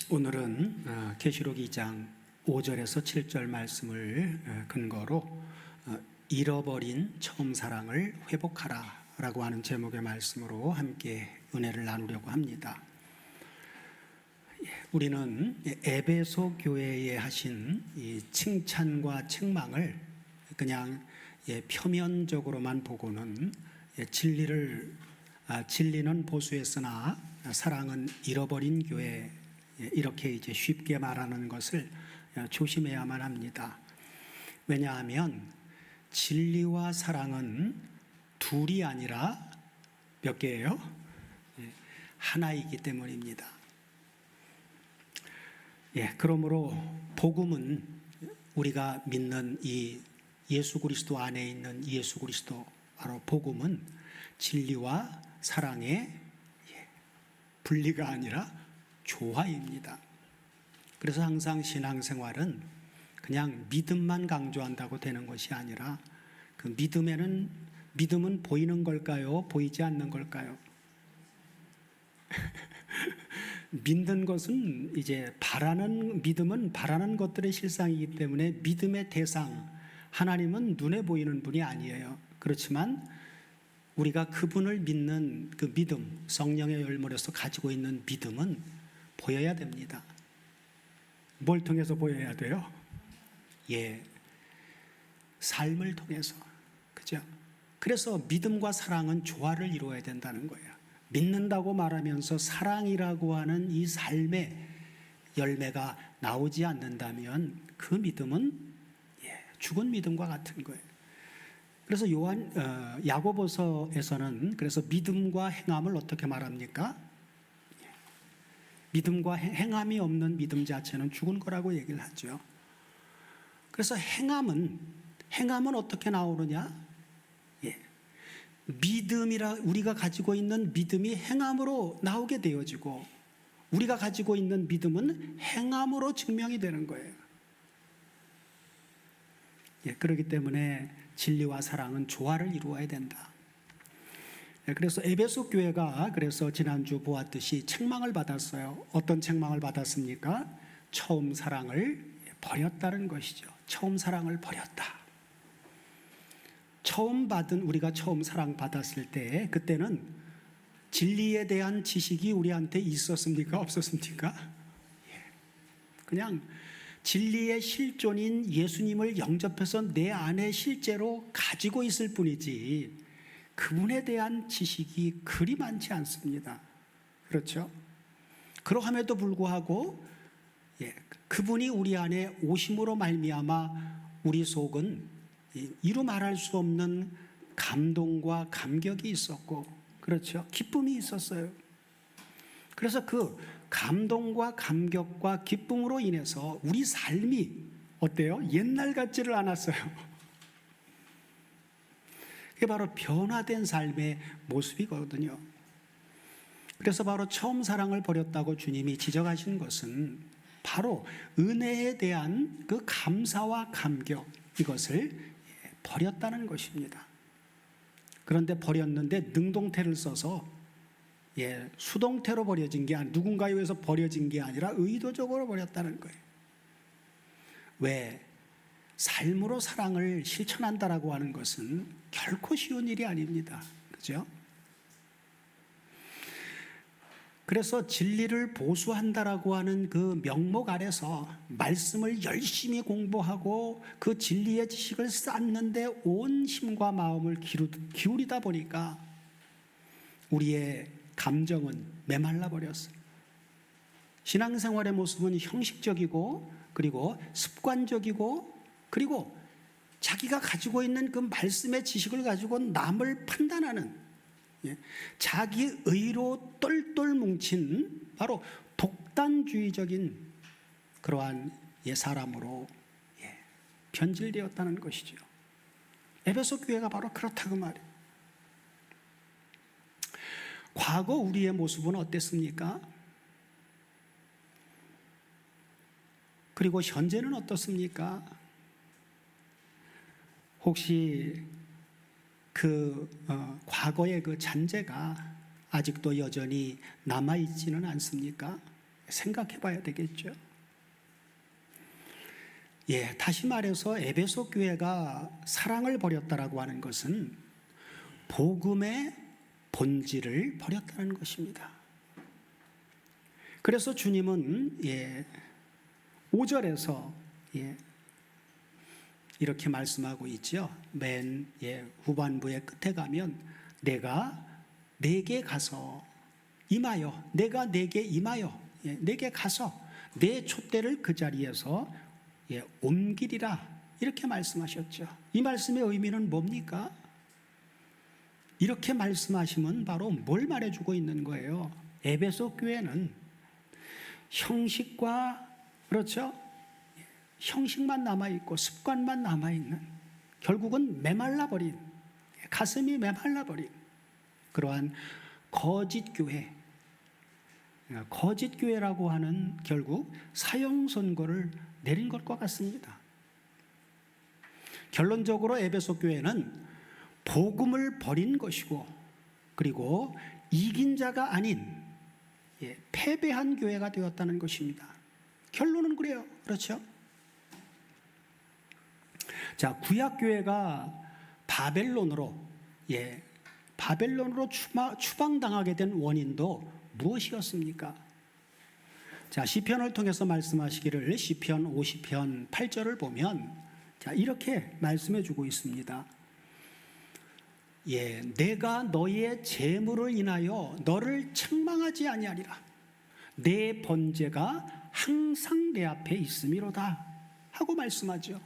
오늘은 계시록 2장 5절에서 7절 말씀을 근거로 잃어버린 처음 사랑을 회복하라 라고 하는 제목의 말씀으로 함께 은혜를 나누려고 합니다. 우리는 에베소 교회에 하신 이 칭찬과 책망을 그냥 표면적으로만 보고는 진리는 보수했으나 사랑은 잃어버린 교회, 이렇게 쉽게 말하는 것을 조심해야만 합니다. 왜냐하면 진리와 사랑은 둘이 아니라 몇 개예요? 하나이기 때문입니다. 그러므로 복음은 우리가 믿는 이 예수 그리스도 안에 있는 예수 그리스도, 바로 복음은 진리와 사랑의 분리가 아니라 조화입니다. 그래서 항상 신앙생활은 그냥 믿음만 강조한다고 되는 것이 아니라 그 믿음은 보이는 걸까요? 보이지 않는 걸까요? 믿는 것은 믿음은 바라는 것들의 실상이기 때문에 믿음의 대상, 하나님은 눈에 보이는 분이 아니에요. 그렇지만 우리가 그분을 믿는 그 믿음, 성령의 열매로서 가지고 있는 믿음은 보여야 됩니다. 뭘 통해서 보여야 돼요? 삶을 통해서. 그죠? 그래서 믿음과 사랑은 조화를 이루어야 된다는 거예요. 믿는다고 말하면서 사랑이라고 하는 이 삶의 열매가 나오지 않는다면 그 믿음은 죽은 믿음과 같은 거예요. 그래서 야고보서에서는 그래서 믿음과 행함을 어떻게 말합니까? 믿음과 행함이 없는 믿음 자체는 죽은 거라고 얘기를 하죠. 그래서 행함은 어떻게 나오느냐? 우리가 가지고 있는 믿음이 행함으로 나오게 되어지고, 우리가 가지고 있는 믿음은 행함으로 증명이 되는 거예요. 그렇기 때문에 진리와 사랑은 조화를 이루어야 된다. 그래서 에베소 교회가 그래서 지난주 보았듯이 책망을 받았어요. 어떤 책망을 받았습니까? 처음 사랑을 버렸다는 것이죠. 처음 사랑을 버렸다. 우리가 처음 사랑 받았을 때 그때는 진리에 대한 지식이 우리한테 있었습니까? 없었습니까? 그냥 진리의 실존인 예수님을 영접해서 내 안에 실제로 가지고 있을 뿐이지 그분에 대한 지식이 그리 많지 않습니다. 그렇죠? 그러함에도 불구하고 그분이 우리 안에 오심으로 말미암아 우리 속은 이루 말할 수 없는 감동과 감격이 있었고, 그렇죠? 기쁨이 있었어요. 그래서 그 감동과 감격과 기쁨으로 인해서 우리 삶이 어때요? 옛날 같지를 않았어요. 그게 바로 변화된 삶의 모습이거든요. 그래서 바로 처음 사랑을 버렸다고 주님이 지적하신 것은 바로 은혜에 대한 그 감사와 감격, 이것을 버렸다는 것입니다. 그런데 버렸는데 능동태를 써서 수동태로 버려진 게 아니라, 누군가에 의해서 버려진 게 아니라 의도적으로 버렸다는 거예요. 왜? 삶으로 사랑을 실천한다라고 하는 것은 결코 쉬운 일이 아닙니다. 그죠? 그래서 진리를 보수한다라고 하는 그 명목 아래서 말씀을 열심히 공부하고 그 진리의 지식을 쌓는데 온 힘과 마음을 기울이다 보니까 우리의 감정은 메말라 버렸어요. 신앙생활의 모습은 형식적이고, 그리고 습관적이고, 그리고 자기가 가지고 있는 그 말씀의 지식을 가지고 남을 판단하는, 자기 의로 똘똘 뭉친 바로 독단주의적인 그러한 사람으로 변질되었다는 것이죠. 에베소 교회가 바로 그렇다고 말이에요. 과거 우리의 모습은 어땠습니까? 그리고 현재는 어떻습니까? 혹시 과거의 그 잔재가 아직도 여전히 남아있지는 않습니까? 생각해 봐야 되겠죠. 다시 말해서 에베소 교회가 사랑을 버렸다라고 하는 것은 복음의 본질을 버렸다는 것입니다. 그래서 주님은 5절에서 이렇게 말씀하고 있죠. 맨 후반부의 끝에 가면 내가 내게 가서 임하여, 내가 내게 임하여, 내게 가서 내 촛대를 그 자리에서 옮기리라, 이렇게 말씀하셨죠. 이 말씀의 의미는 뭡니까? 이렇게 말씀하시면 바로 뭘 말해주고 있는 거예요? 에베소 교회는 형식과, 그렇죠? 형식만 남아있고 습관만 남아있는, 결국은 메말라버린, 가슴이 메말라버린 그러한 거짓 교회라고 하는 결국 사형 선고를 내린 것과 같습니다. 결론적으로 에베소 교회는 복음을 버린 것이고, 그리고 이긴 자가 아닌 패배한 교회가 되었다는 것입니다. 결론은 그래요. 그렇죠? 자, 구약 교회가 바벨론으로 추방당하게 된 원인도 무엇이었습니까? 자, 시편을 통해서 말씀하시기를 시편 50편 8절을 보면 이렇게 말씀해 주고 있습니다. 내가 너의 재물을 인하여 너를 책망하지 아니하리라. 내 번제가 항상 내 앞에 있음이로다 하고 말씀하죠.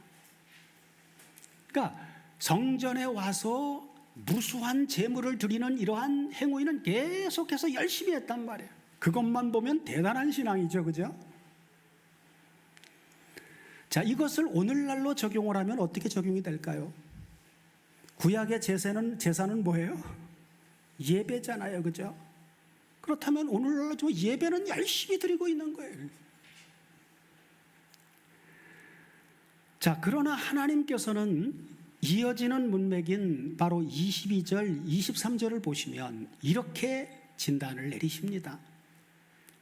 그러니까 성전에 와서 무수한 재물을 드리는 이러한 행위는 계속해서 열심히 했단 말이에요. 그것만 보면 대단한 신앙이죠. 그죠? 자, 이것을 오늘날로 적용을 하면 어떻게 적용이 될까요? 구약의 제사는 뭐예요? 예배잖아요. 그죠? 그렇다면 오늘날로 예배는 열심히 드리고 있는 거예요. 자, 그러나 하나님께서는 이어지는 문맥인 바로 22절, 23절을 보시면 이렇게 진단을 내리십니다.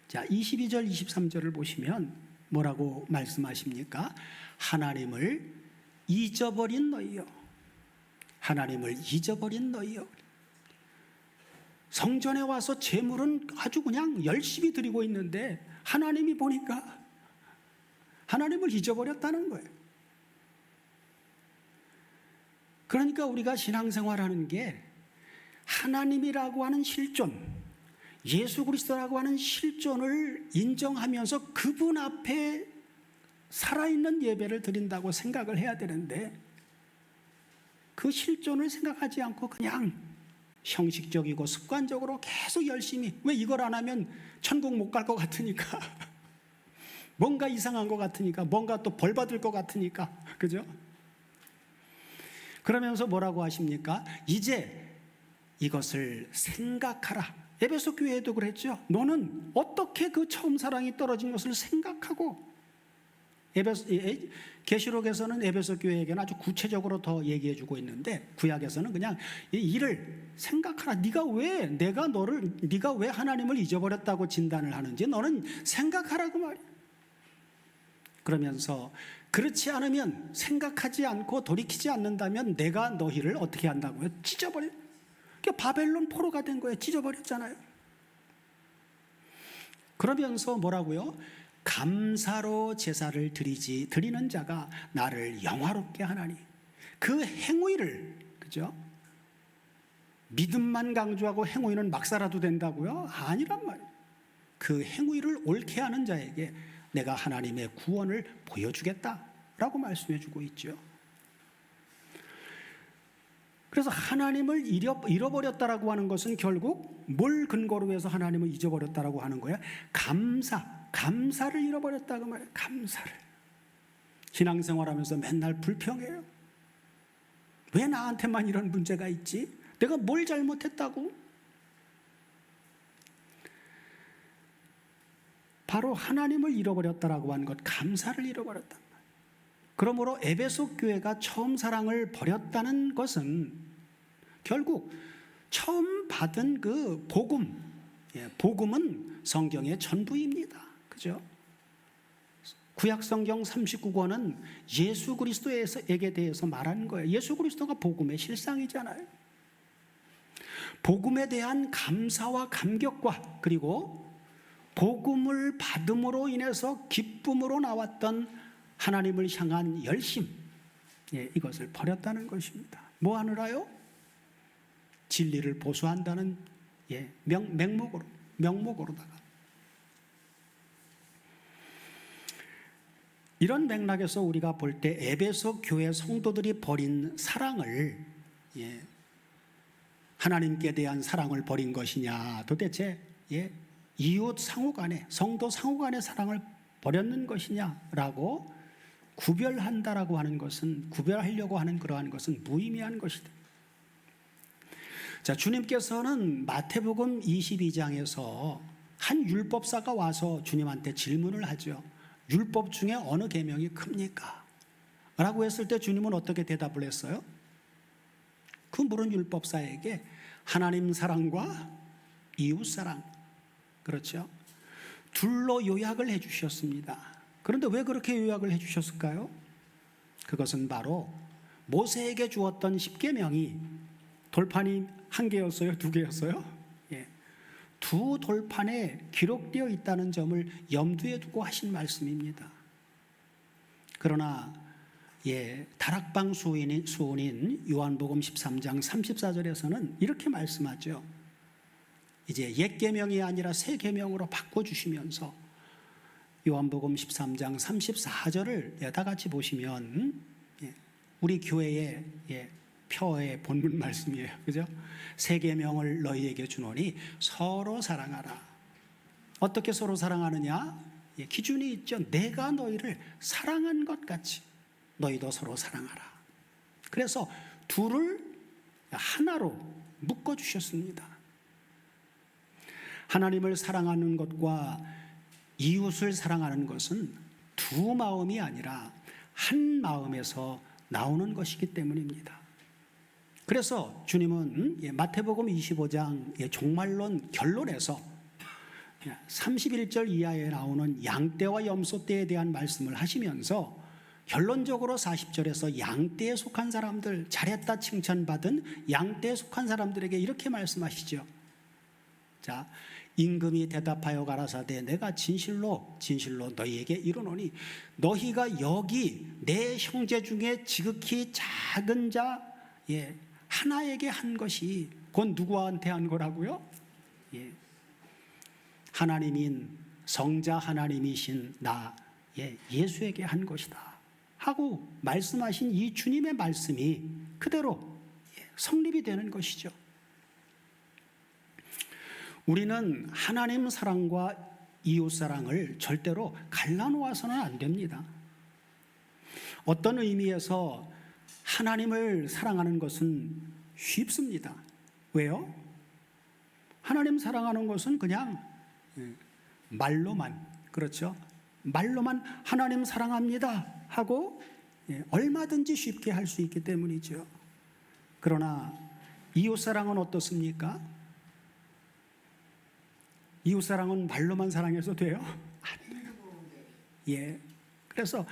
자, 22절, 23절을 보시면 뭐라고 말씀하십니까? 하나님을 잊어버린 너희여. 하나님을 잊어버린 너희여. 성전에 와서 제물은 아주 그냥 열심히 드리고 있는데 하나님이 보니까 하나님을 잊어버렸다는 거예요. 그러니까 우리가 신앙생활하는 게 하나님이라고 하는 실존, 예수 그리스도라고 하는 실존을 인정하면서 그분 앞에 살아있는 예배를 드린다고 생각을 해야 되는데, 그 실존을 생각하지 않고 그냥 형식적이고 습관적으로 계속 열심히, 왜 이걸 안 하면 천국 못 갈 것 같으니까 뭔가 이상한 것 같으니까, 뭔가 또 벌 받을 것 같으니까, 그죠? 그러면서 뭐라고 하십니까? 이제 이것을 생각하라. 에베소 교회에도 그랬죠. 너는 어떻게 그 처음 사랑이 떨어진 것을 생각하고, 계시록에서는 에베소 교회에게는 아주 구체적으로 더 얘기해 주고 있는데, 구약에서는 그냥 이 일을 생각하라. 네가 왜 하나님을 잊어버렸다고 진단을 하는지 너는 생각하라고 말이야. 그러면서 그렇지 않으면, 생각하지 않고 돌이키지 않는다면 내가 너희를 어떻게 한다고요? 찢어버려. 그러니까 바벨론 포로가 된 거예요. 찢어버렸잖아요. 그러면서 뭐라고요? 감사로 제사를 드리는 자가 나를 영화롭게 하나니. 그 행위를, 그죠? 믿음만 강조하고 행위는 막 살아도 된다고요? 아니란 말이에요. 그 행위를 옳게 하는 자에게 내가 하나님의 구원을 보여주겠다라고 말씀해 주고 있죠. 그래서 하나님을 잃어버렸다라고 하는 것은 결국 뭘 근거로 해서 하나님을 잊어버렸다라고 하는 거야? 감사를 잃어버렸다고 말해요. 감사를. 신앙생활하면서 맨날 불평해요. 왜 나한테만 이런 문제가 있지? 내가 뭘 잘못했다고? 바로 하나님을 잃어버렸다라고 하는 것, 감사를 잃어버렸단 말이에요. 그러므로 에베소 교회가 처음 사랑을 버렸다는 것은 결국 처음 받은 그 복음은 성경의 전부입니다. 그죠? 구약성경 39권은 예수 그리스도에게 대해서 말하는 거예요. 예수 그리스도가 복음의 실상이잖아요. 복음에 대한 감사와 감격과 그리고 복음을 받음으로 인해서 기쁨으로 나왔던 하나님을 향한 열심, 이것을 버렸다는 것입니다. 뭐 하느라요? 진리를 보수한다는 명목으로다가. 이런 맥락에서 우리가 볼 때 에베소 교회 성도들이 버린 사랑을, 하나님께 대한 사랑을 버린 것이냐, 도대체 이웃 상호간에, 성도 상호간의 사랑을 버렸는 것이냐라고 구별한다라고 하는 것은, 구별하려고 하는 그러한 것은 무의미한 것이다. 자, 주님께서는 마태복음 22장에서 한 율법사가 와서 주님한테 질문을 하죠. 율법 중에 어느 계명이 큽니까? 라고 했을 때 주님은 어떻게 대답을 했어요? 그 물은 율법사에게 하나님 사랑과 이웃 사랑, 그렇죠? 둘로 요약을 해 주셨습니다. 그런데 왜 그렇게 요약을 해 주셨을까요? 그것은 바로 모세에게 주었던 10계명이 돌판이 한 개였어요? 두 개였어요? 두 돌판에 기록되어 있다는 점을 염두에 두고 하신 말씀입니다. 그러나 다락방 수훈인 요한복음 13장 34절에서는 이렇게 말씀하죠. 이제 옛 계명이 아니라 새 계명으로 바꿔주시면서 요한복음 13장 34절을 다 같이 보시면 우리 교회의 표의 본문 말씀이에요. 그죠? 새 계명을 너희에게 주노니 서로 사랑하라. 어떻게 서로 사랑하느냐? 기준이 있죠. 내가 너희를 사랑한 것 같이 너희도 서로 사랑하라. 그래서 둘을 하나로 묶어 주셨습니다. 하나님을 사랑하는 것과 이웃을 사랑하는 것은 두 마음이 아니라 한 마음에서 나오는 것이기 때문입니다. 그래서 주님은 마태복음 25장 종말론 결론에서 31절 이하에 나오는 양떼와 염소떼에 대한 말씀을 하시면서 결론적으로 40절에서 양떼에 속한 사람들, 잘했다 칭찬받은 양떼에 속한 사람들에게 이렇게 말씀하시죠. 자, 임금이 대답하여 가라사대 내가 진실로 너희에게 이르노니 너희가 여기 내 형제 중에 지극히 작은 자 하나에게 한 것이 곧 누구한테 한 거라고요? 하나님인 성자 하나님이신 나 예수에게 한 것이다 하고 말씀하신 이 주님의 말씀이 그대로 성립이 되는 것이죠. 우리는 하나님 사랑과 이웃 사랑을 절대로 갈라놓아서는 안 됩니다. 어떤 의미에서 하나님을 사랑하는 것은 쉽습니다. 왜요? 하나님 사랑하는 것은 그냥 말로만, 그렇죠? 말로만 하나님 사랑합니다 하고 얼마든지 쉽게 할 수 있기 때문이죠. 그러나 이웃 사랑은 어떻습니까? 이웃 사랑은 말로만 사랑해서 돼요? 안 돼요. 그래서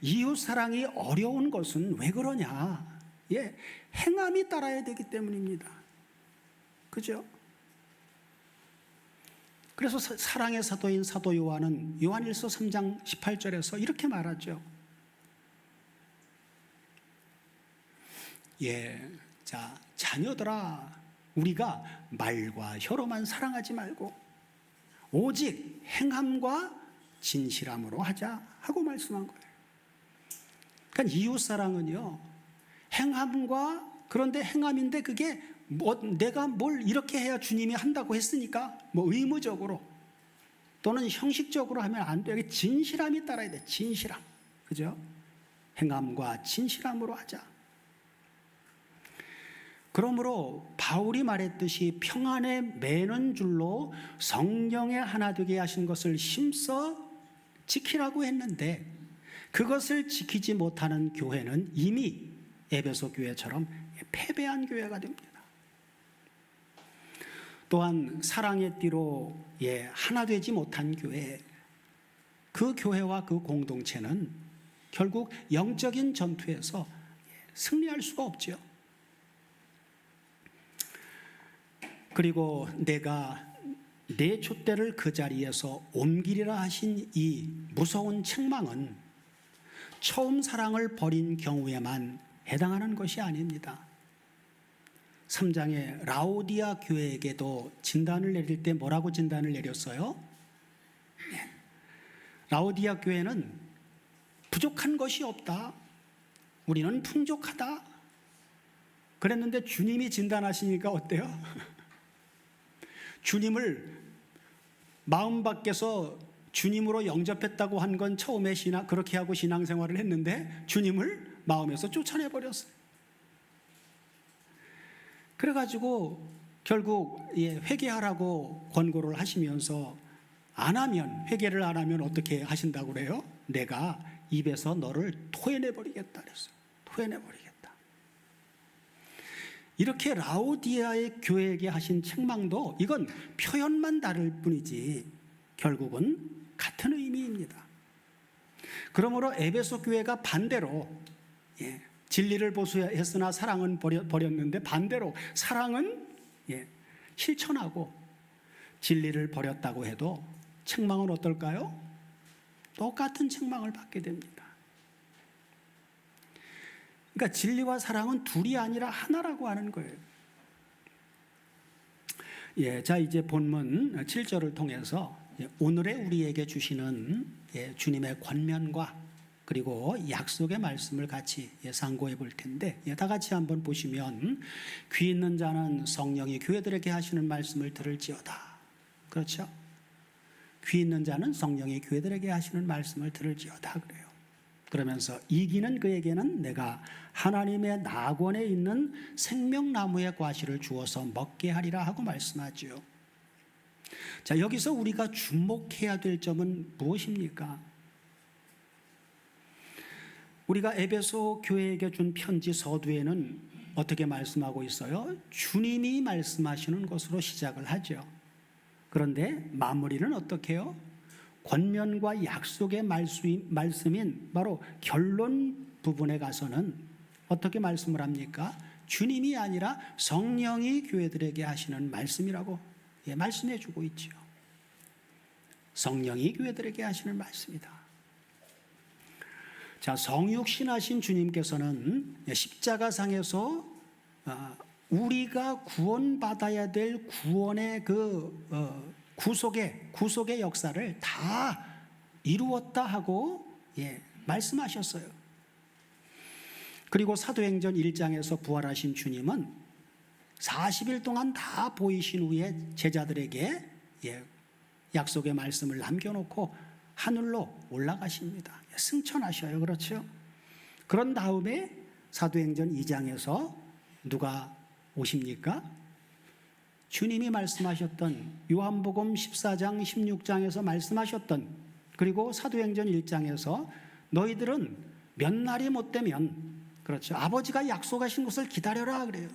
이웃 사랑이 어려운 것은 왜 그러냐? 행함이 따라야 되기 때문입니다. 그죠? 그래서 사랑의 사도인 사도 요한은 요한일서 3장 18절에서 이렇게 말하죠. 자, 자녀들아, 우리가 말과 혀로만 사랑하지 말고 오직 행함과 진실함으로 하자 하고 말씀한 거예요. 그러니까 이웃 사랑은요, 행함과, 그런데 행함인데 그게 내가 뭘 이렇게 해야 주님이 한다고 했으니까 의무적으로 또는 형식적으로 하면 안 돼요. 진실함이 따라야 돼. 진실함. 그죠? 행함과 진실함으로 하자. 그러므로 바울이 말했듯이 평안에 매는 줄로 성령에 하나 되게 하신 것을 힘써 지키라고 했는데 그것을 지키지 못하는 교회는 이미 에베소 교회처럼 패배한 교회가 됩니다. 또한 사랑의 띠로 하나 되지 못한 교회, 그 교회와 그 공동체는 결국 영적인 전투에서 승리할 수가 없죠. 그리고 내가 내 촛대를 그 자리에서 옮기리라 하신 이 무서운 책망은 처음 사랑을 버린 경우에만 해당하는 것이 아닙니다. 3장의 라오디아 교회에게도 진단을 내릴 때 뭐라고 진단을 내렸어요? 라오디아 교회는 부족한 것이 없다. 우리는 풍족하다. 그랬는데 주님이 진단하시니까 어때요? 주님을 마음 밖에서 주님으로 영접했다고 한 건 처음에 그렇게 하고 신앙생활을 했는데 주님을 마음에서 쫓아내버렸어요. 그래가지고 결국 회개하라고 권고를 하시면서 회개를 안 하면 어떻게 하신다고 그래요? 내가 입에서 너를 토해내버리겠다 그랬어요. 토해내버리겠다. 이렇게 라오디아의 교회에게 하신 책망도 이건 표현만 다를 뿐이지 결국은 같은 의미입니다. 그러므로 에베소 교회가 반대로 진리를 보수했으나 사랑은 버렸는데 반대로 사랑은 실천하고 진리를 버렸다고 해도 책망은 어떨까요? 똑같은 책망을 받게 됩니다. 그러니까 진리와 사랑은 둘이 아니라 하나라고 하는 거예요. 자, 이제 본문 7절을 통해서 오늘의 우리에게 주시는 주님의 권면과 그리고 약속의 말씀을 같이 상고해 볼 텐데 다 같이 한번 보시면 귀 있는 자는 성령이 교회들에게 하시는 말씀을 들을지어다. 그렇죠? 귀 있는 자는 성령이 교회들에게 하시는 말씀을 들을지어다 그래요. 그러면서 이기는 그에게는 내가 하나님의 낙원에 있는 생명나무의 과실을 주어서 먹게 하리라 하고 말씀하죠. 자, 여기서 우리가 주목해야 될 점은 무엇입니까? 우리가 에베소 교회에게 준 편지 서두에는 어떻게 말씀하고 있어요? 주님이 말씀하시는 것으로 시작을 하죠. 그런데 마무리는 어떻게 해요? 권면과 약속의 말씀인 바로 결론 부분에 가서는 어떻게 말씀을 합니까? 주님이 아니라 성령이 교회들에게 하시는 말씀이라고 말씀해 주고 있죠. 성령이 교회들에게 하시는 말씀이다. 자, 성육신하신 주님께서는 십자가상에서 우리가 구원받아야 될 구원의 구속의 역사를 다 이루었다 하고 말씀하셨어요. 그리고 사도행전 1장에서 부활하신 주님은 40일 동안 다 보이신 후에 제자들에게 약속의 말씀을 남겨놓고 하늘로 올라가십니다. 승천하셔요. 그렇죠? 그런 다음에 사도행전 2장에서 누가 오십니까? 주님이 말씀하셨던 요한복음 14장 16장에서 말씀하셨던 그리고 사도행전 1장에서 너희들은 몇 날이 못 되면 그렇죠. 아버지가 약속하신 것을 기다려라 그래요.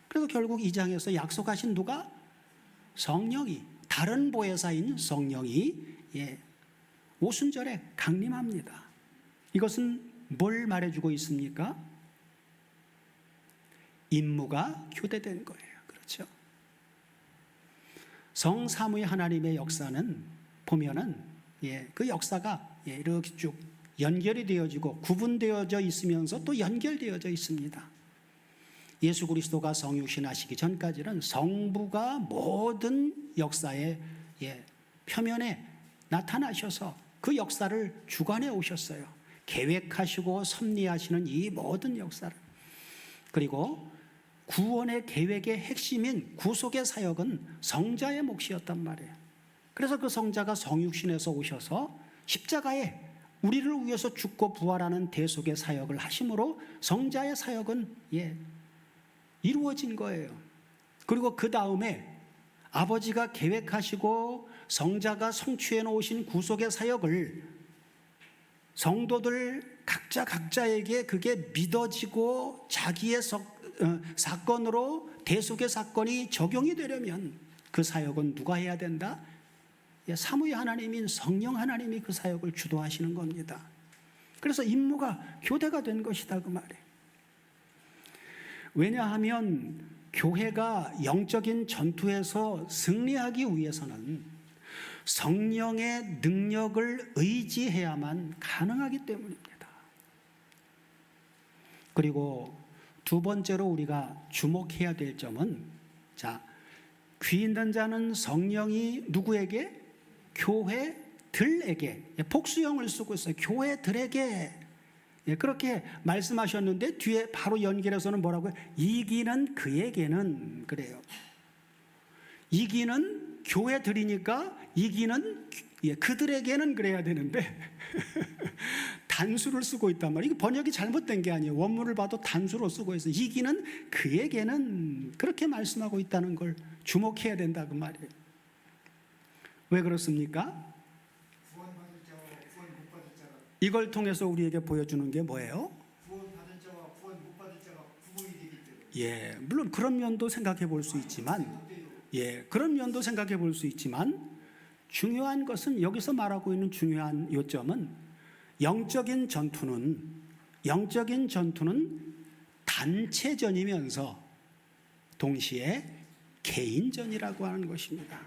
그래서 결국 2장에서 약속하신 누가? 성령이 다른 보혜사인 성령이 오순절에 강림합니다. 이것은 뭘 말해주고 있습니까? 임무가 교대된 거예요. 그렇죠? 성삼위 하나님의 역사는 보면은 그 역사가 이렇게 쭉 연결이 되어지고 구분되어져 있으면서 또 연결되어져 있습니다. 예수 그리스도가 성육신하시기 전까지는 성부가 모든 역사의 표면에 나타나셔서 그 역사를 주관해 오셨어요. 계획하시고 섭리하시는 이 모든 역사를. 그리고 구원의 계획의 핵심인 구속의 사역은 성자의 몫이었단 말이에요. 그래서 그 성자가 성육신에서 오셔서 십자가에 우리를 위해서 죽고 부활하는 대속의 사역을 하심으로 성자의 사역은 이루어진 거예요. 그리고 그 다음에 아버지가 계획하시고 성자가 성취해 놓으신 구속의 사역을 성도들 각자에게 그게 믿어지고 자기의 사건으로 대속의 사건이 적용이 되려면 그 사역은 누가 해야 된다? 삼위의 하나님인 성령 하나님이 그 사역을 주도하시는 겁니다. 그래서 임무가 교대가 된 것이다 그 말이에요. 왜냐하면 교회가 영적인 전투에서 승리하기 위해서는 성령의 능력을 의지해야만 가능하기 때문입니다. 그리고 두 번째로 우리가 주목해야 될 점은, 자, 귀 있는 자는 성령이 누구에게? 교회들에게, 복수형을 쓰고 있어요. 교회들에게 그렇게 말씀하셨는데 뒤에 바로 연결해서는 뭐라고요? 이기는 그에게는, 그래요. 이기는 교회들이니까 이기는 그들에게는 그래야 되는데 단수를 쓰고 있단 말이에요. 이게 번역이 잘못된 게 아니에요. 원문을 봐도 단수로 쓰고 있어요. 이기는 그에게는 그렇게 말씀하고 있다는 걸 주목해야 된다 그 말이에요. 왜 그렇습니까? 구원받을 자와 구원 못 받을 자가, 이걸 통해서 우리에게 보여주는 게 뭐예요? 구원받을 자와 구원 못 받을 자가 구분이 되기 때문에. 물론 그런 면도 생각해 볼 수 있지만, 그런 면도 생각해 볼 수 있지만, 중요한 것은, 여기서 말하고 있는 중요한 요점은 영적인 전투는 단체전이면서 동시에 개인전이라고 하는 것입니다.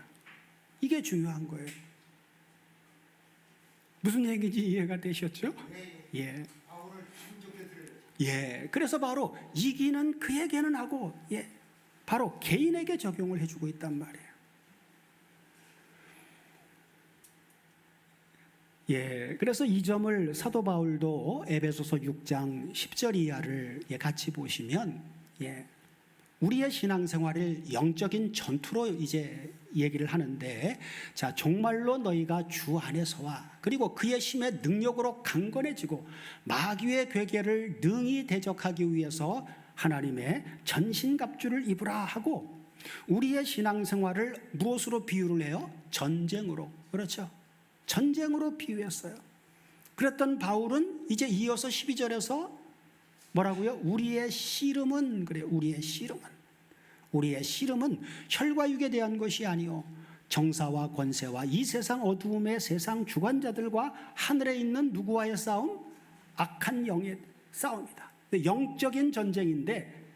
이게 중요한 거예요. 무슨 얘기인지 이해가 되셨죠? 예. 바울을 기분 좋게 들어요. 그래서 바로 이기는 그에게는 하고, 바로 개인에게 적용을 해주고 있단 말이에요. 그래서 이 점을 사도 바울도 에베소서 6장 10절 이하를 같이 보시면, 우리의 신앙생활을 영적인 전투로 이제 얘기를 하는데, 자, 정말로 너희가 주 안에서와 그리고 그의 힘의 능력으로 강건해지고 마귀의 괴계를 능히 대적하기 위해서 하나님의 전신갑주를 입으라 하고, 우리의 신앙생활을 무엇으로 비유를 해요? 전쟁으로. 그렇죠? 전쟁으로 비유했어요. 그랬던 바울은 이제 이어서 12절에서 뭐라고요? 우리의 씨름은, 그래요. 우리의 씨름은 혈과 육에 대한 것이 아니요 정사와 권세와 이 세상 어두움의 세상 주관자들과 하늘에 있는 누구와의 싸움? 악한 영의 싸움이다. 영적인 전쟁인데,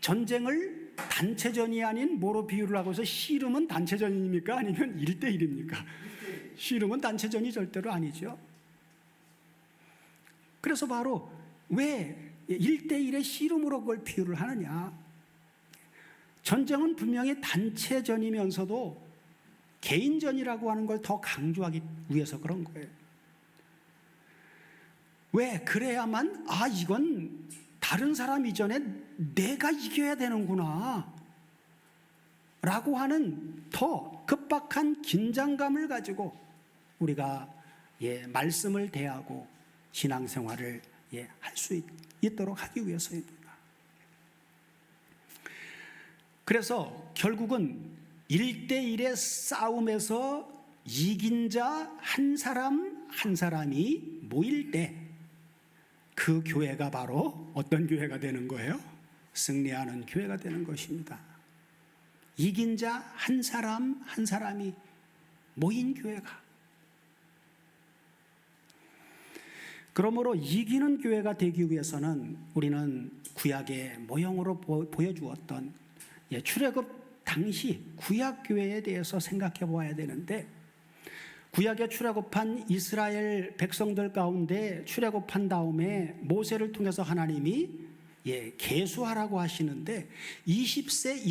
전쟁을 단체전이 아닌 뭐로 비유를 하고 해서 씨름은 단체전입니까? 아니면 1대1입니까? 씨름은 단체전이 절대로 아니죠. 그래서 바로 왜 1대1의 씨름으로 그걸 비유를 하느냐? 전쟁은 분명히 단체전이면서도 개인전이라고 하는 걸 더 강조하기 위해서 그런 거예요. 왜? 그래야만, 이건 다른 사람 이전에 내가 이겨야 되는구나 라고 하는 더 급박한 긴장감을 가지고 우리가 말씀을 대하고 신앙생활을 할 수 있도록 하기 위해서입니다. 그래서 결국은 1대1의 싸움에서 이긴 자 한 사람 한 사람이 모일 때 그 교회가 바로 어떤 교회가 되는 거예요? 승리하는 교회가 되는 것입니다. 이긴 자 한 사람 한 사람이 모인 교회가. 그러므로 이기는 교회가 되기 위해서는 우리는 구약의 모형으로 보여주었던 출애굽 당시 구약 교회에 대해서 생각해 보아야 되는데, 구약에 출애굽한 이스라엘 백성들 가운데 출애굽한 다음에 모세를 통해서 하나님이 계수하라고 하시는데 20세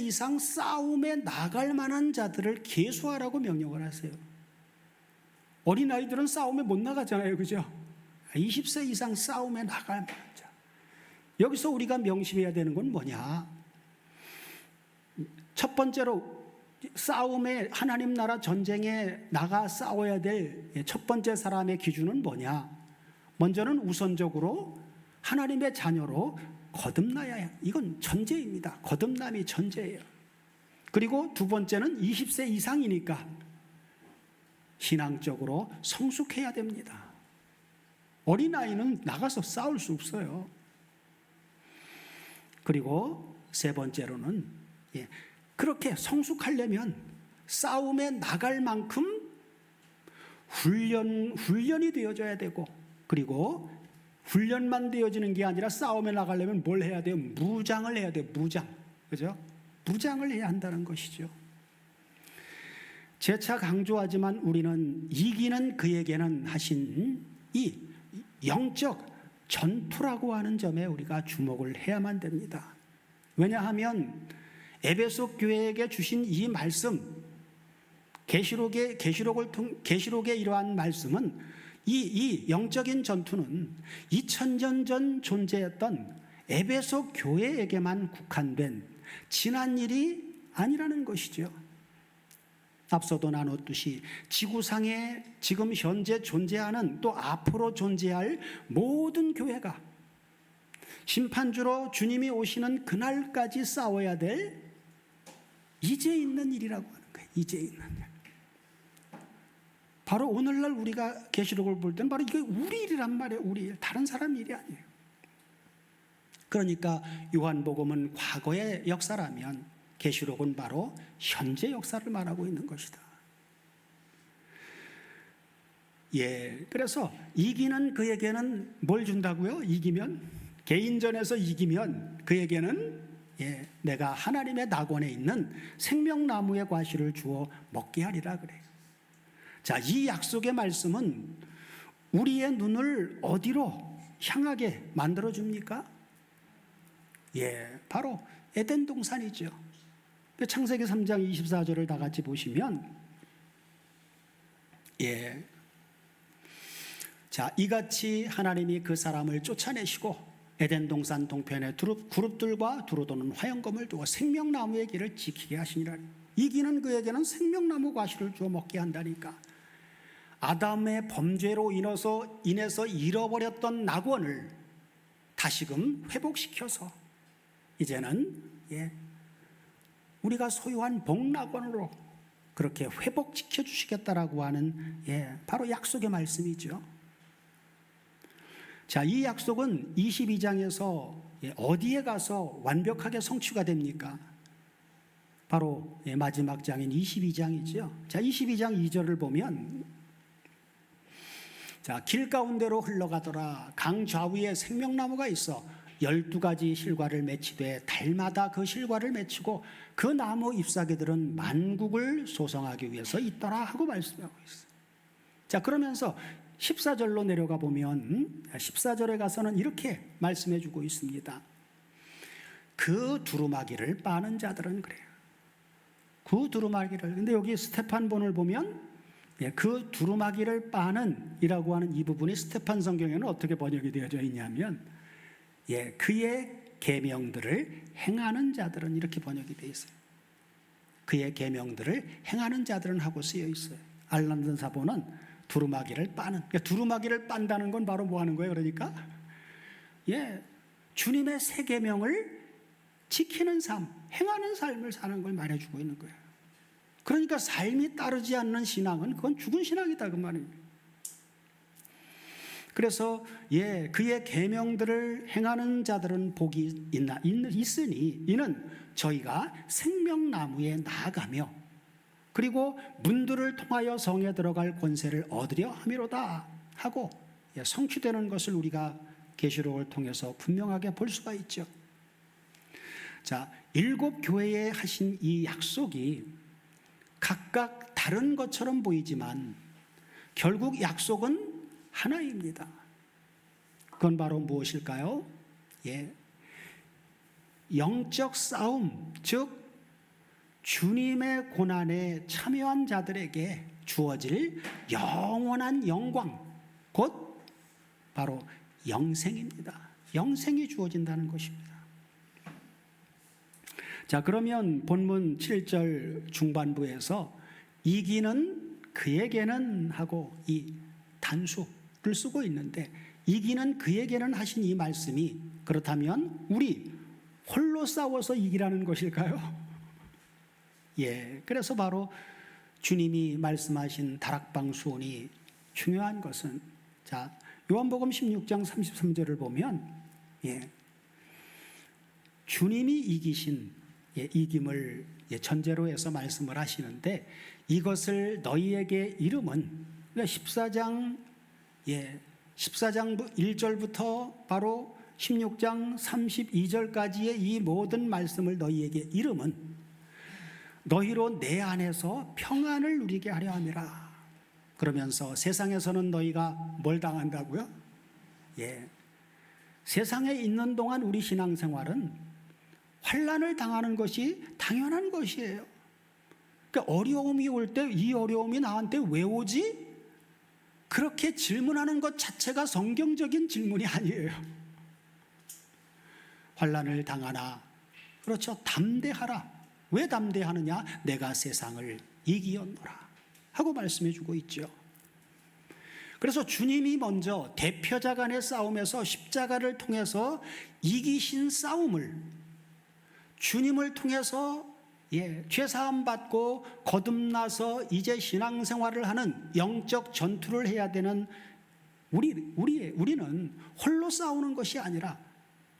이상 싸움에 나갈 만한 자들을 계수하라고 명령을 하세요. 어린아이들은 싸움에 못 나가잖아요. 그죠? 20세 이상 싸움에 나갈 만한 자. 여기서 우리가 명심해야 되는 건 뭐냐? 첫 번째로 싸움에, 하나님 나라 전쟁에 나가 싸워야 될 첫 번째 사람의 기준은 뭐냐? 먼저는 우선적으로 하나님의 자녀로 거듭나야 해요. 이건 전제입니다. 거듭남이 전제예요. 그리고 두 번째는 20세 이상이니까 신앙적으로 성숙해야 됩니다. 어린아이는 나가서 싸울 수 없어요. 그리고 세 번째로는 그렇게 성숙하려면 싸움에 나갈 만큼 훈련이 되어져야 되고, 그리고 훈련만 되어지는 게 아니라 싸움에 나가려면 뭘 해야 돼요? 무장을 해야 돼요. 무장. 그죠? 무장을 해야 한다는 것이죠. 재차 강조하지만 우리는 이기는 그에게는 하신 이 영적 전투라고 하는 점에 우리가 주목을 해야만 됩니다. 왜냐하면 에베소 교회에게 주신 이 말씀, 계시록의 이러한 말씀은 이 영적인 전투는 2000년 전 존재했던 에베소 교회에게만 국한된 지난 일이 아니라는 것이죠. 앞서도 나눴듯이 지구상에 지금 현재 존재하는, 또 앞으로 존재할 모든 교회가 심판주로 주님이 오시는 그날까지 싸워야 될 이제 있는 일이라고 하는 거예요. 이제 있는 일. 바로 오늘날 우리가 계시록을 볼 때는 바로 이게 우리 일이란 말이에요. 우리 일. 다른 사람 일이 아니에요. 그러니까 요한복음은 과거의 역사라면 계시록은 바로 현재 역사를 말하고 있는 것이다. 예, 그래서 이기는 그에게는 뭘 준다고요? 이기면, 개인전에서 이기면 그에게는 내가 하나님의 낙원에 있는 생명나무의 과실을 주어 먹게 하리라 그래요. 자, 이 약속의 말씀은 우리의 눈을 어디로 향하게 만들어줍니까? 바로 에덴 동산이죠. 창세기 3장 24절을 다 같이 보시면, 자, 이같이 하나님이 그 사람을 쫓아내시고 에덴 동산 동편에 그룹들과 두루 도는 화영검을 두어 생명나무의 길을 지키게 하시니라. 이기는 그에게는 생명나무 과실을 주어 먹게 한다니까. 아담의 범죄로 인해서 잃어버렸던 낙원을 다시금 회복시켜서 이제는 우리가 소유한 복낙원으로 그렇게 회복시켜 주시겠다라고 하는 바로 약속의 말씀이죠. 자, 이 약속은 22장에서 어디에 가서 완벽하게 성취가 됩니까? 바로 마지막 장인 22장이죠. 자, 22장 2절을 보면, 자, 길 가운데로 흘러가더라. 강 좌우에 생명나무가 있어 12가지 실과를 맺히되 달마다 그 실과를 맺히고 그 나무 잎사귀들은 만국을 소성하기 위해서 있더라 하고 말씀하고 있어요. 자, 그러면서 14절로 내려가 보면 14절에 가서는 이렇게 말씀해 주고 있습니다. 그 두루마기를 빠는 자들은 그래요. 그 두루마기를, 근데 여기 스테판본을 보면 그 두루마기를 빠는 이라고 하는 이 부분이 스테판 성경에는 어떻게 번역이 되어져 있냐면 그의 계명들을 행하는 자들은 이렇게 번역이 되어 있어요. 그의 계명들을 행하는 자들은 하고 쓰여 있어요. 알란드 사본은 두루마기를 빠는, 그러니까 두루마기를 빤다는 건 바로 뭐 하는 거예요? 그러니까 주님의 새 계명을 지키는 삶, 행하는 삶을 사는 걸 말해주고 있는 거예요. 그러니까 삶이 따르지 않는 신앙은 그건 죽은 신앙이다 그 말입니다. 그래서 그의 계명들을 행하는 자들은 복이 있으니 이는 저희가 생명나무에 나아가며 그리고 문들을 통하여 성에 들어갈 권세를 얻으려 함이로다 하고 성취되는 것을 우리가 계시록을 통해서 분명하게 볼 수가 있죠. 자, 7 교회에 하신 이 약속이 각각 다른 것처럼 보이지만 결국 약속은 하나입니다. 그건 바로 무엇일까요? 영적 싸움, 즉 주님의 고난에 참여한 자들에게 주어질 영원한 영광, 곧 바로 영생입니다. 영생이 주어진다는 것입니다. 자, 그러면 본문 7절 중반부에서 이기는 그에게는 하고 이 단수를 쓰고 있는데, 이기는 그에게는 하신 이 말씀이 그렇다면 우리 홀로 싸워서 이기라는 것일까요? 그래서 바로 주님이 말씀하신 다락방 수훈이 중요한 것은, 자, 요한복음 16장 33절을 보면 주님이 이기신 이김을 전제로 해서 말씀을 하시는데, 이것을 너희에게 이름은, 그러니까 14장 1절부터 바로 16장 32절까지의 이 모든 말씀을 너희에게 이름은 너희로 내 안에서 평안을 누리게 하려 함이라. 그러면서 세상에서는 너희가 뭘 당한다고요? 세상에 있는 동안 우리 신앙생활은 환난을 당하는 것이 당연한 것이에요. 그러니까 어려움이 올 때 이 어려움이 나한테 왜 오지? 그렇게 질문하는 것 자체가 성경적인 질문이 아니에요. 환난을 당하나, 그렇죠, 담대하라. 왜 담대하느냐? 내가 세상을 이기었노라 하고 말씀해 주고 있죠. 그래서 주님이 먼저 대표자 간의 싸움에서 십자가를 통해서 이기신 싸움을 주님을 통해서 죄사함 받고 거듭나서 이제 신앙생활을 하는 영적 전투를 해야 되는 우리는 홀로 싸우는 것이 아니라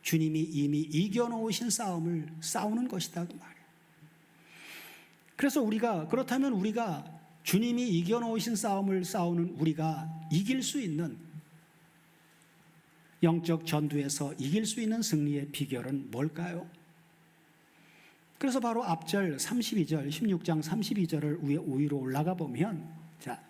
주님이 이미 이겨놓으신 싸움을 싸우는 것이다 그 말이에요. 그래서 그렇다면 우리가 주님이 이겨놓으신 싸움을 싸우는 우리가 이길 수 있는, 영적 전투에서 이길 수 있는 승리의 비결은 뭘까요? 그래서 바로 앞절 32절, 16장 32절을 위로 올라가 보면, 자,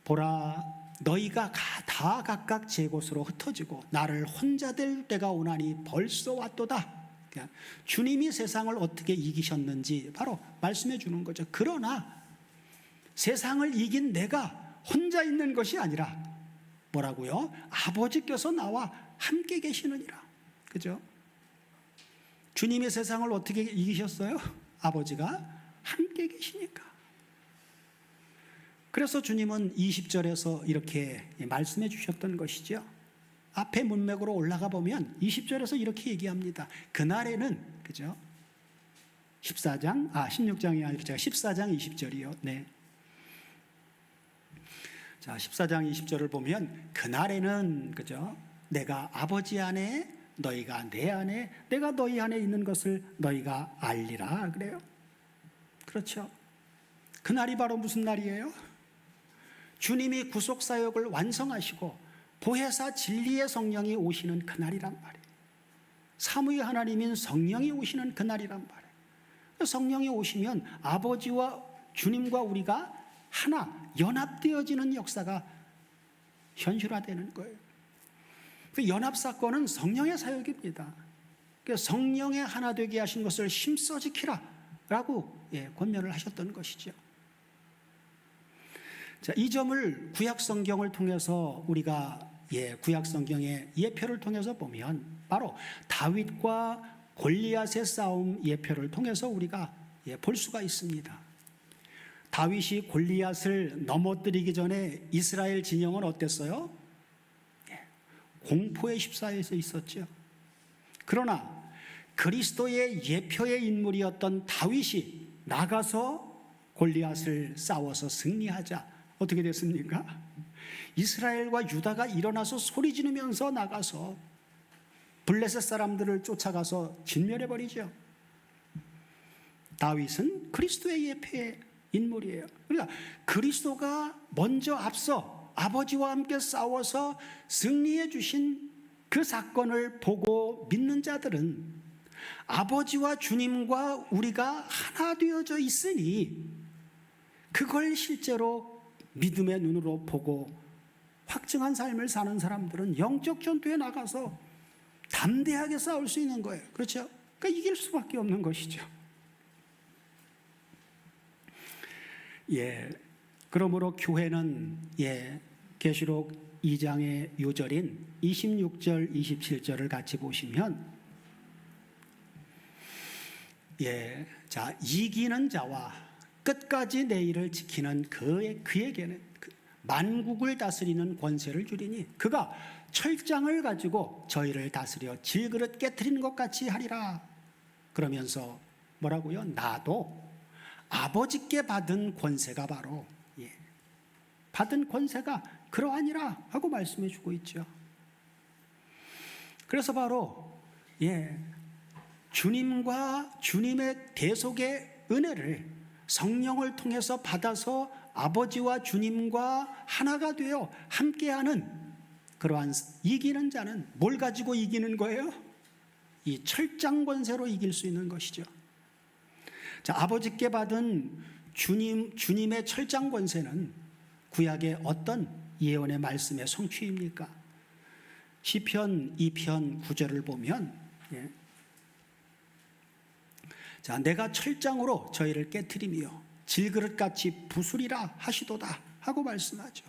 보라, 너희가 다 각각 제 곳으로 흩어지고 나를 혼자 될 때가 오나니 벌써 왔도다. 그러니까 주님이 세상을 어떻게 이기셨는지 바로 말씀해 주는 거죠. 그러나 세상을 이긴 내가 혼자 있는 것이 아니라 뭐라고요? 아버지께서 나와 함께 계시느니라. 그죠? 주님이 세상을 어떻게 이기셨어요? 아버지가 함께 계시니까. 그래서 주님은 20절에서 이렇게 말씀해 주셨던 것이죠. 앞에 문맥으로 올라가 보면 20절에서 이렇게 얘기합니다. 그날에는, 그죠? 16장이 아니라 14장 20절이요. 네. 자, 14장 20절을 보면 그날에는, 그죠? 내가 아버지 안에, 너희가 내 안에, 내가 너희 안에 있는 것을 너희가 알리라 그래요. 그렇죠? 그날이 바로 무슨 날이에요? 주님이 구속사역을 완성하시고 보혜사 진리의 성령이 오시는 그날이란 말이에요. 삼위의 하나님인 성령이 오시는 그날이란 말이에요. 성령이 오시면 아버지와 주님과 우리가 하나 연합되어지는 역사가 현실화되는 거예요. 그 연합사건은 성령의 사역입니다. 성령의 하나 되게 하신 것을 힘써 지키라 라고 권면을 하셨던 것이죠. 자, 이 점을 구약성경을 통해서 우리가 구약성경의 예표를 통해서 보면 바로 다윗과 골리앗의 싸움 예표를 통해서 우리가 볼 수가 있습니다. 다윗이 골리앗을 넘어뜨리기 전에 이스라엘 진영은 어땠어요? 공포에 휩싸여서 있었죠. 그러나 그리스도의 예표의 인물이었던 다윗이 나가서 골리앗을 싸워서 승리하자 어떻게 됐습니까? 이스라엘과 유다가 일어나서 소리 지르면서 나가서 블레셋 사람들을 쫓아가서 진멸해버리죠. 다윗은 그리스도의 예표의 인물이에요. 그러니까 그리스도가 먼저 앞서 아버지와 함께 싸워서 승리해 주신 그 사건을 보고 믿는 자들은 아버지와 주님과 우리가 하나 되어져 있으니 그걸 실제로 믿음의 눈으로 보고 확증한 삶을 사는 사람들은 영적 전투에 나가서 담대하게 싸울 수 있는 거예요. 그렇죠? 그러니까 이길 수밖에 없는 것이죠. 그러므로 교회는 계시록 2장의 요절인 26절, 27절을 같이 보시면 자, 이기는 자와 끝까지 내 일을 지키는 그에게는 만국을 다스리는 권세를 주리니 그가 철장을 가지고 저희를 다스려 질그릇 깨트리는 것 같이 하리라. 그러면서 뭐라고요? 나도 아버지께 받은 권세가 바로 받은 권세가 그러하니라 하고 말씀해 주고 있죠. 그래서 바로 주님과 주님의 대속의 은혜를 성령을 통해서 받아서 아버지와 주님과 하나가 되어 함께하는 그러한 이기는 자는 뭘 가지고 이기는 거예요? 이 철장 권세로 이길 수 있는 것이죠. 자, 아버지께 받은 주님의 철장 권세는 구약의 어떤 예언의 말씀의 성취입니까? 시편 2편 9절을 보면 자, 내가 철장으로 저희를 깨트리며 질그릇같이 부수리라 하시도다 하고 말씀하죠.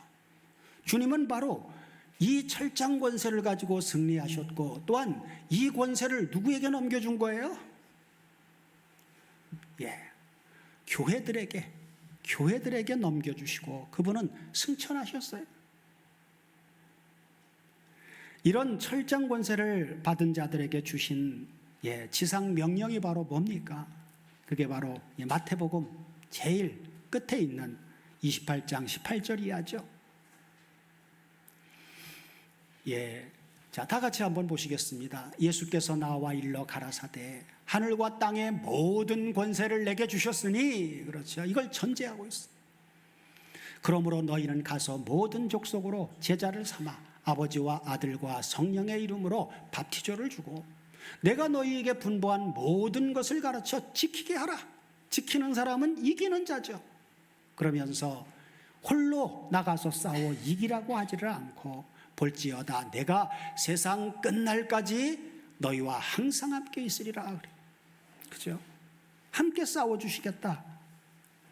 주님은 바로 이 철장 권세를 가지고 승리하셨고 또한 이 권세를 누구에게 넘겨준 거예요? 교회들에게 넘겨주시고 그분은 승천하셨어요. 이런 철장 권세를 받은 자들에게 주신 지상 명령이 바로 뭡니까? 그게 바로 마태복음 제일 끝에 있는 28장 18절 이하죠. 자, 다 같이 한번 보시겠습니다. 예수께서 나와 일러 가라사대 하늘과 땅의 모든 권세를 내게 주셨으니, 그렇죠. 이걸 전제하고 있어요. 그러므로 너희는 가서 모든 족속으로 제자를 삼아 아버지와 아들과 성령의 이름으로 밥티조를 주고 내가 너희에게 분부한 모든 것을 가르쳐 지키게 하라. 지키는 사람은 이기는 자죠. 그러면서 홀로 나가서 싸워 이기라고 하지를 않고 볼지어다 내가 세상 끝날까지 너희와 항상 함께 있으리라 그래. 그죠? 함께 싸워 주시겠다.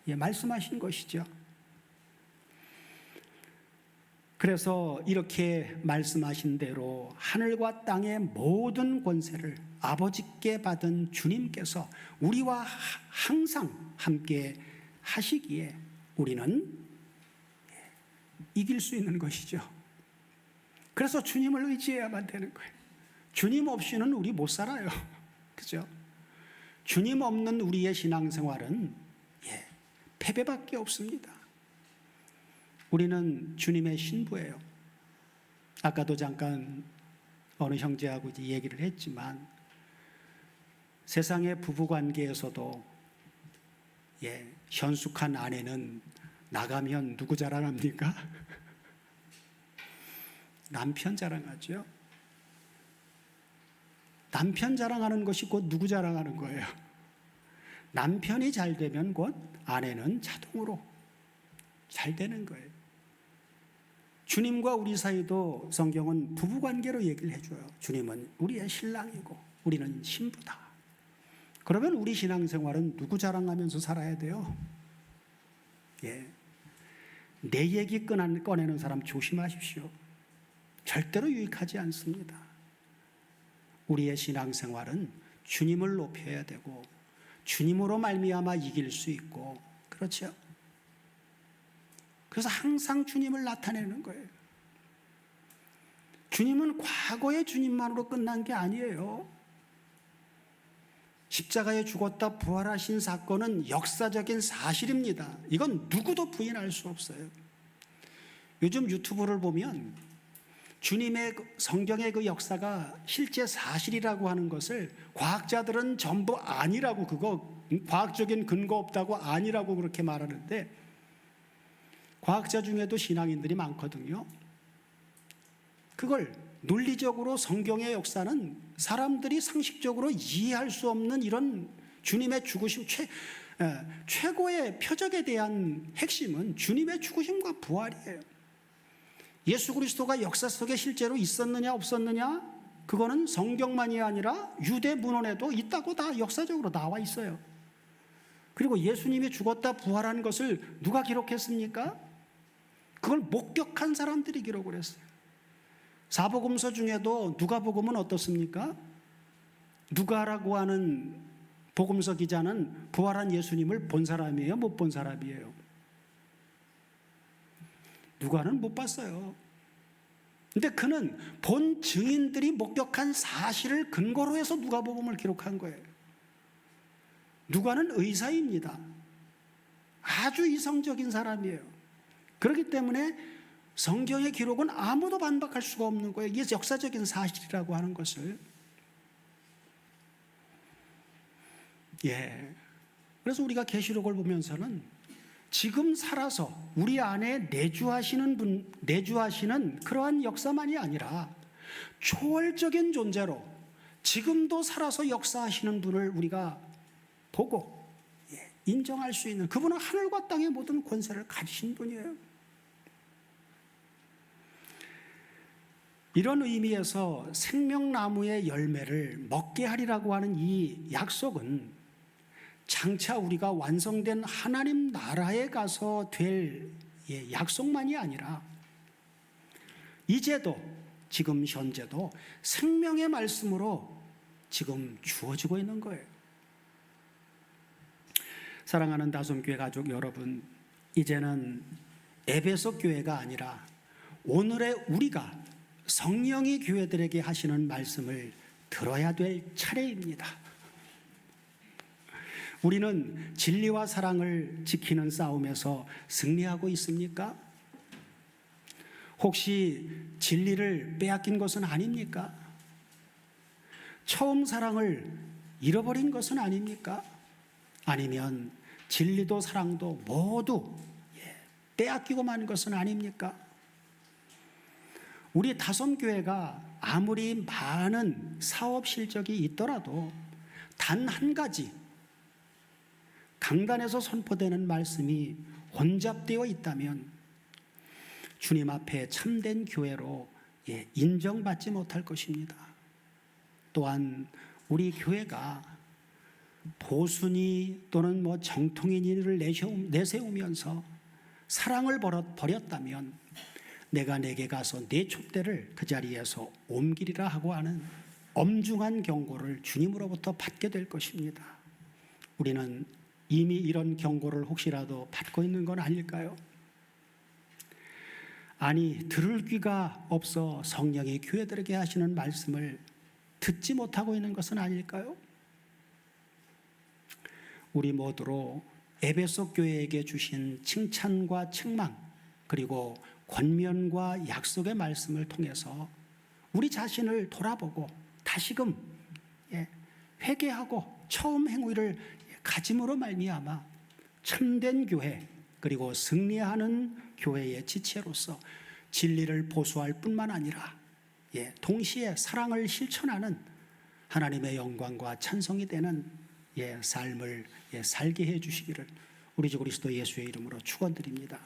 말씀하신 것이죠. 그래서 이렇게 말씀하신 대로 하늘과 땅의 모든 권세를 아버지께 받은 주님께서 우리와 항상 함께 하시기에 우리는 이길 수 있는 것이죠. 그래서 주님을 의지해야만 되는 거예요. 주님 없이는 우리 못 살아요. 그죠? 주님 없는 우리의 신앙생활은 패배밖에 없습니다. 우리는 주님의 신부예요. 아까도 잠깐 어느 형제하고 얘기를 했지만 세상의 부부관계에서도 현숙한 아내는 나가면 누구 자랑합니까? 남편 자랑하죠. 남편 자랑하는 것이 곧 누구 자랑하는 거예요? 남편이 잘 되면 곧 아내는 자동으로 잘 되는 거예요. 주님과 우리 사이도 성경은 부부관계로 얘기를 해줘요. 주님은 우리의 신랑이고 우리는 신부다. 그러면 우리 신앙생활은 누구 자랑하면서 살아야 돼요? 내 얘기 꺼내는 사람 조심하십시오. 절대로 유익하지 않습니다. 우리의 신앙생활은 주님을 높여야 되고 주님으로 말미암아 이길 수 있고, 그렇죠? 그래서 항상 주님을 나타내는 거예요. 주님은 과거의 주님만으로 끝난 게 아니에요. 십자가에 죽었다 부활하신 사건은 역사적인 사실입니다. 이건 누구도 부인할 수 없어요. 요즘 유튜브를 보면 주님의 성경의 그 역사가 실제 사실이라고 하는 것을 과학자들은 전부 아니라고, 그거 과학적인 근거 없다고 아니라고 그렇게 말하는데, 과학자 중에도 신앙인들이 많거든요. 그걸 논리적으로 성경의 역사는 사람들이 상식적으로 이해할 수 없는 이런 주님의 죽으심, 최고의 표적에 대한 핵심은 주님의 죽으심과 부활이에요. 예수 그리스도가 역사 속에 실제로 있었느냐 없었느냐, 그거는 성경만이 아니라 유대 문헌에도 있다고 다 역사적으로 나와 있어요. 그리고 예수님이 죽었다 부활한 것을 누가 기록했습니까? 그걸 목격한 사람들이 기록을 했어요. 사복음서 중에도 누가복음은 어떻습니까? 누가라고 하는 복음서 기자는 부활한 예수님을 본 사람이에요? 못 본 사람이에요? 누가는 못 봤어요. 근데 그는 본 증인들이 목격한 사실을 근거로 해서 누가복음을 기록한 거예요. 누가는 의사입니다. 아주 이성적인 사람이에요. 그렇기 때문에 성경의 기록은 아무도 반박할 수가 없는 거예요. 이게 역사적인 사실이라고 하는 것을. 예. 그래서 우리가 계시록을 보면서는 지금 살아서 우리 안에 내주하시는 그러한 역사만이 아니라 초월적인 존재로 지금도 살아서 역사하시는 분을 우리가 보고 인정할 수 있는, 그분은 하늘과 땅의 모든 권세를 가지신 분이에요. 이런 의미에서 생명나무의 열매를 먹게 하리라고 하는 이 약속은 장차 우리가 완성된 하나님 나라에 가서 될 약속만이 아니라 이제도, 지금 현재도 생명의 말씀으로 지금 주어지고 있는 거예요. 사랑하는 다솜교회 가족 여러분, 이제는 에베소 교회가 아니라 오늘의 우리가 성령이 교회들에게 하시는 말씀을 들어야 될 차례입니다. 우리는 진리와 사랑을 지키는 싸움에서 승리하고 있습니까? 혹시 진리를 빼앗긴 것은 아닙니까? 처음 사랑을 잃어버린 것은 아닙니까? 아니면 진리도 사랑도 모두 빼앗기고 만 것은 아닙니까? 우리 다솜교회가 아무리 많은 사업 실적이 있더라도 단 한 가지 강단에서 선포되는 말씀이 혼잡되어 있다면 주님 앞에 참된 교회로 인정받지 못할 것입니다. 또한 우리 교회가 보수니 또는 정통인을 내세우면서 사랑을 버렸다면 내가 내게 가서 내 촛대를 그 자리에서 옮기리라 하고 하는 엄중한 경고를 주님으로부터 받게 될 것입니다. 우리는 이미 이런 경고를 혹시라도 받고 있는 건 아닐까요? 아니, 들을 귀가 없어 성령이 교회들에게 하시는 말씀을 듣지 못하고 있는 것은 아닐까요? 우리 모두로 에베소 교회에게 주신 칭찬과 책망, 그리고 권면과 약속의 말씀을 통해서 우리 자신을 돌아보고 다시금 회개하고 처음 행위를 가짐으로 말미암아 참된 교회, 그리고 승리하는 교회의 지체로서 진리를 보수할 뿐만 아니라 동시에 사랑을 실천하는 하나님의 영광과 찬송이 되는 삶을 살게 해 주시기를 우리 주 그리스도 예수의 이름으로 축원드립니다.